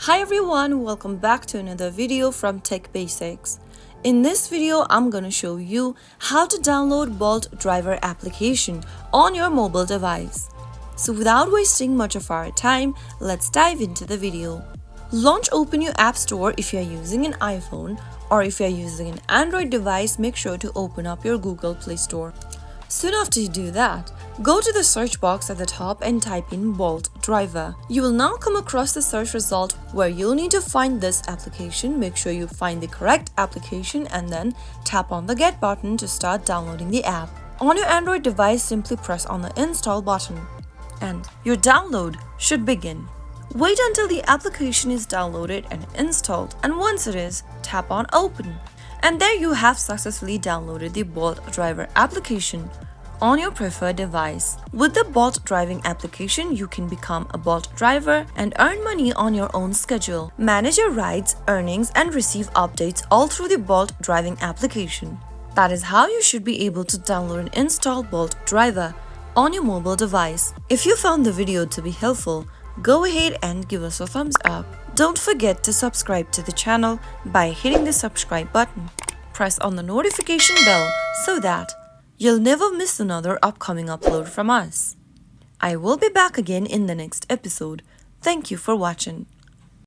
Hi everyone, welcome back to another video from Tech Basics. In this video, I'm gonna show you how to download Bolt Driver application on your mobile device. So without wasting much of our time, let's dive into the video. Open your App Store if you're using an iPhone, or if you're using an Android device, make sure to open up your Google Play Store. Soon after you do that, go to the search box at the top and type in Bolt Driver. You will now come across the search result where you'll need to find this application. Make sure you find the correct application and then tap on the Get button to start downloading the app. On your Android device, simply press on the Install button and your download should begin. Wait until the application is downloaded and installed, and once it is, tap on Open. And there you have successfully downloaded the Bolt Driver application on your preferred device. With the Bolt Driving application, you can become a Bolt driver and earn money on your own schedule, manage your rides, earnings, and receive updates all through the Bolt Driving application. That is how you should be able to download and install Bolt Driver on your mobile device. If you found the video to be helpful, go ahead and give us a thumbs up. Don't forget to subscribe to the channel by hitting the subscribe button. Press on the notification bell so that you'll never miss another upcoming upload from us. I will be back again in the next episode. Thank you for watching.